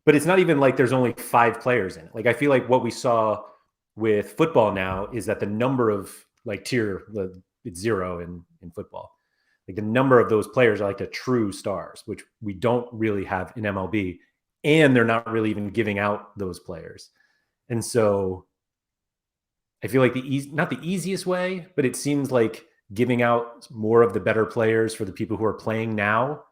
But it's not even like there's only 5 players in it. Like I feel like what we saw with football now is that the number of like it's 0 in football. Like the number of those players are like the true stars, which we don't really have in MLB, and they're not really even giving out those players. And so I feel like not the easiest way, but it seems like giving out more of the better players for the people who are playing now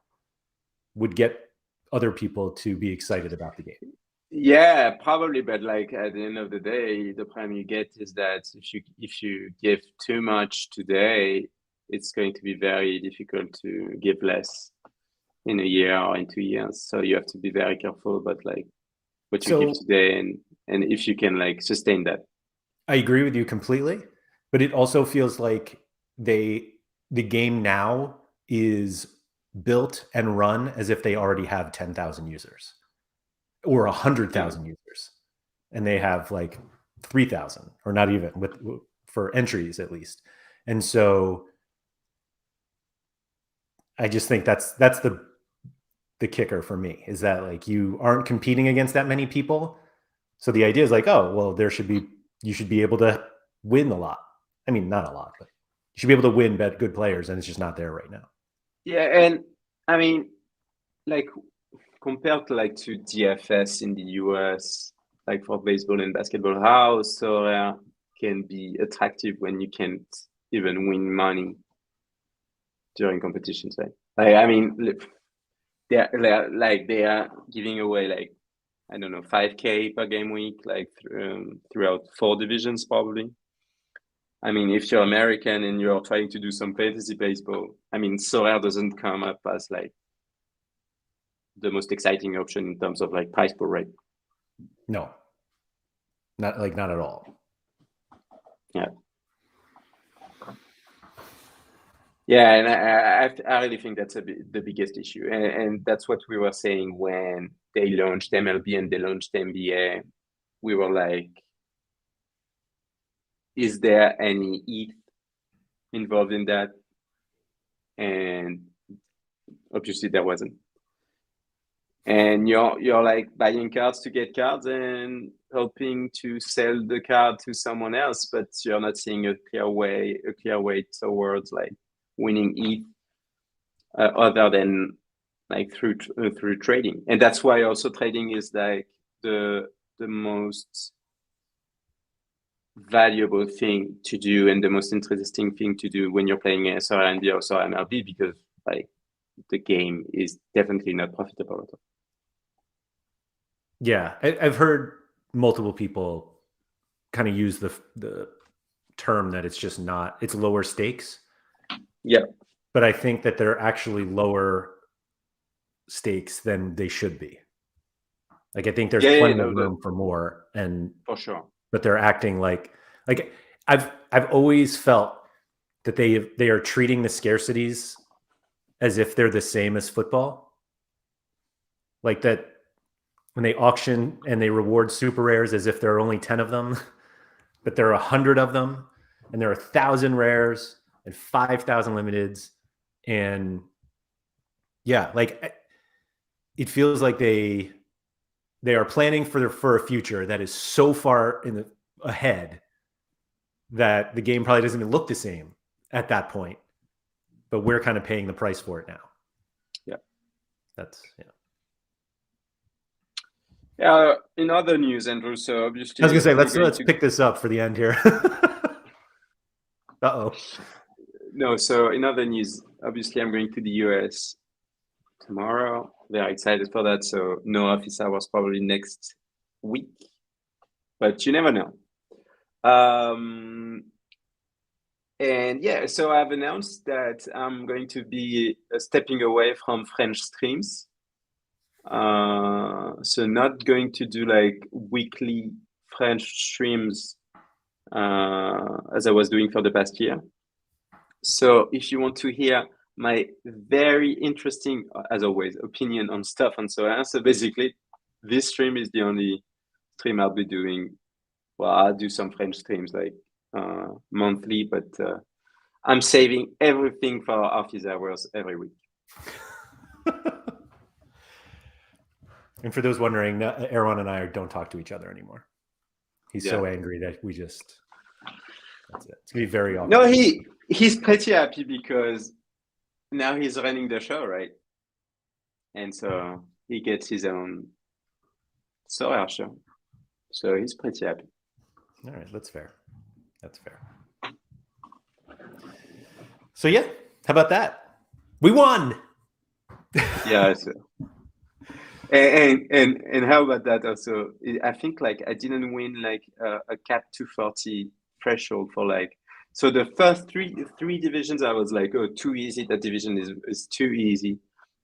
would get other people to be excited about the game. Yeah, probably, but like at the end of the day, the problem you get is that if you give too much today, it's going to be very difficult to give less in a year or in 2 years. So you have to be very careful about like what you give So today and if you can like sustain that. I agree with you completely, but it also feels like the game now is built and run as if they already have 10,000 users or Yeah. 100,000 users, and they have like 3,000 or not even for entries at least. And so I just think that's the kicker for me, is that like you aren't competing against that many people. So the idea is like, oh, well, you should be able to win a lot. I mean, not a lot, but you should be able to win good players, and it's just not there right now. Yeah, and I mean, like compared to like to DFS in the US, like for baseball and basketball, how Sorare can be attractive when you can't even win money during competitions, right? Like, I mean, they are giving away like I don't know 5K per game week, like throughout 4 divisions probably. I mean, if you're American and you're trying to do some fantasy baseball, I mean, Sorare doesn't come up as like the most exciting option in terms of like price per rate. No, not at all. Yeah. Yeah, and I really think that's the biggest issue, and that's what we were saying when they launched MLB and they launched NBA. We were like, is there any ETH involved in that? And obviously there wasn't. And you're like buying cards to get cards and hoping to sell the card to someone else, but you're not seeing a clear way towards like winning ETH other than like through trading. And that's why also trading is like the most valuable thing to do and the most interesting thing to do when you're playing a Sorare NBA or Sorare MLB, because like the game is definitely not profitable at all. Yeah, I've heard multiple people kind of use the term that it's lower stakes. Yeah. But I think that they're actually lower stakes than they should be. Like, I think there's plenty of room for more, and for sure. But they're acting like I've always felt that they are treating the scarcities as if they're the same as football. Like that when they auction and they reward super rares as if there are only 10 of them, but there are 100 of them, and there are 1,000 rares and 5,000 limiteds, and yeah, like it feels like they are planning for a future that is so far ahead that the game probably doesn't even look the same at that point, but we're kind of paying the price for it now. Yeah, that's in other news, Andrew, so obviously I was gonna say let's pick this up for the end here. Uh-oh. No, so in other news, obviously I'm going to the US tomorrow. Very excited for that. So no office hours probably next week, but you never know. And yeah, so I've announced that I'm going to be stepping away from French streams. So not going to do like weekly French streams as I was doing for the past year. So if you want to hear my very interesting, as always, opinion on stuff and so on, so basically this stream is the only stream I'll be doing. Well, I'll do some French streams like monthly, but I'm saving everything for office hours every week. And for those wondering, Erwan and I don't talk to each other anymore. He's so angry that that's it. It's gonna be very awkward. No, he's pretty happy because now he's running the show, right? And so he gets his own Sorare show. So he's pretty happy. All right, that's fair. That's fair. So yeah, how about that? We won. Yeah. So. And how about that also? I think like I didn't win like a cap 240 threshold for like, so the first three divisions I was like, oh, too easy. That division is too easy.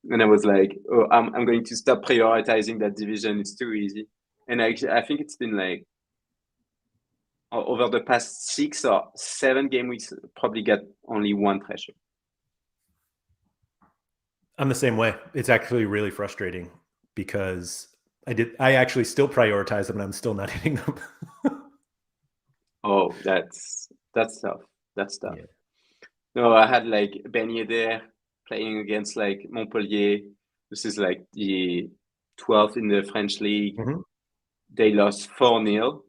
And I was like, oh, I'm going to stop prioritizing that division. It's too easy. And I think it's been like over the past 6 or 7 game weeks, probably got only 1 threshold. I'm the same way. It's actually really frustrating because I actually still prioritize them and I'm still not hitting them. Oh, that's tough. That's tough. Yeah. No, I had like Ben Yedder playing against like Montpellier. This is like the 12th in the French league. Mhm. They lost 4-0,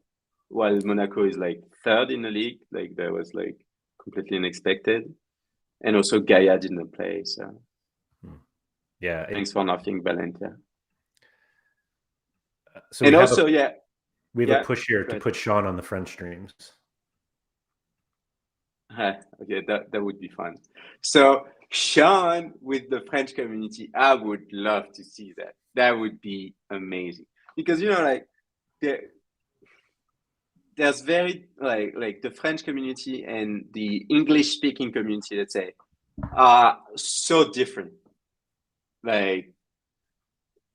while Monaco is like 3rd in the league. Like that was like completely unexpected. And also Gaia didn't play, so yeah. thanks for nothing, Valentia. So and we have also, we have yeah, a push here to put Sean on the French streams. okay, that would be fun. So Sean with the French community, I would love to see that. That would be amazing because like there's very like the French community and the English speaking community, let's say, are so different. Like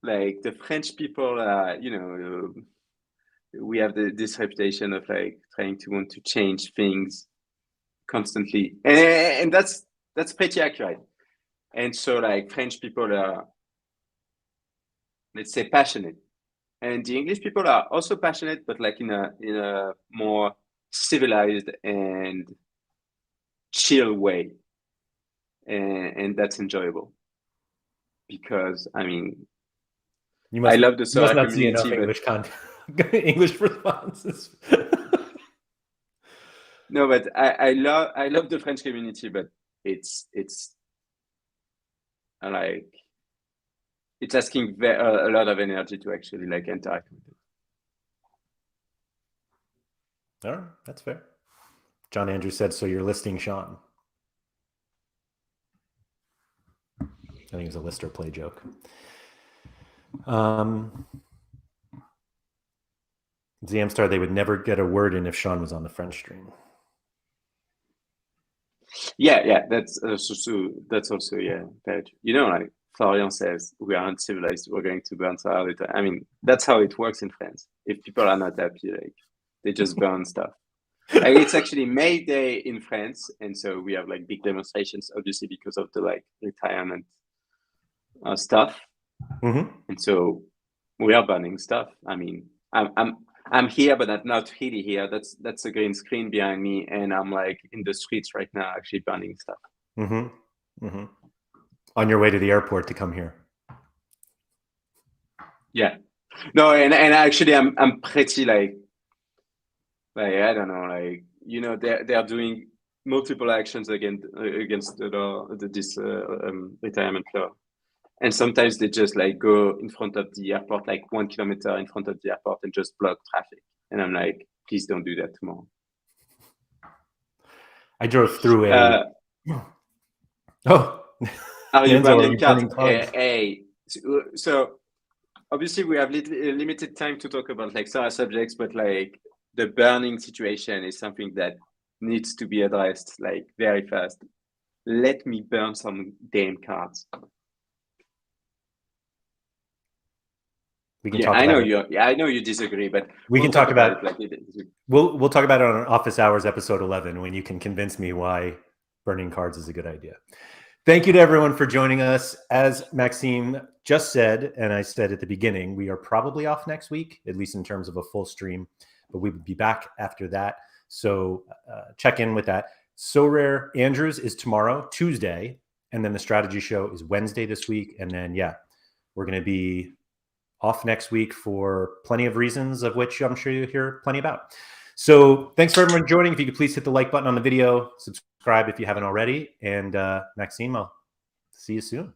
the French people are, we have this reputation of like trying to want to change things constantly, and that's pretty accurate. And so like French people are, let's say, passionate, and the English people are also passionate, but like in a more civilized and chill way, and that's enjoyable because I mean I love the Sorare not see enough community, English content, English responses. No, but I love the French community, but it's like it's asking a lot of energy to actually like interact with it. All right, that's fair. John Andrew said, "So you're listing Sean." I think it was a list or play joke. Zamstar, they would never get a word in if Sean was on the French stream. Yeah, that's also yeah. That, like Florian says, we are uncivilized. We're going to burn Sorare. I mean, that's how it works in France. If people are not happy, like they just burn stuff. Like, it's actually May Day in France, and so we have like big demonstrations, obviously because of the like retirement stuff. Mm-hmm. And so we are burning stuff. I mean, I'm here, but I'm not really here. That's a green screen behind me, and I'm like in the streets right now, actually burning stuff. Mm-hmm. Mm-hmm. On your way to the airport to come here. Yeah. No, and actually, I'm pretty like I don't know, like they're doing multiple actions against the law, this retirement law. And sometimes they just like go in front of the airport, like 1 kilometer in front of the airport, and just block traffic. And I'm like, please don't do that tomorrow. I drove through a. Are you burning cards? Hey, so obviously we have limited time to talk about like Sorare subjects, but like the burning situation is something that needs to be addressed like very fast. Let me burn some damn cards. We can talk about I know you disagree, but we'll talk about it. Like we'll talk about it on Office Hours episode 11 when you can convince me why burning cards is a good idea. Thank you to everyone for joining us. As Maxime just said, and I said at the beginning, we are probably off next week, at least in terms of a full stream, but we would be back after that. So check in with that. Sorare Andrews is tomorrow, Tuesday, and then the strategy show is Wednesday this week. And then, yeah, we're going to be off next week for plenty of reasons, of which I'm sure you'll hear plenty about. So thanks for everyone joining. If you could please hit the like button on the video, subscribe if you haven't already. And Maxime, I'll see you soon.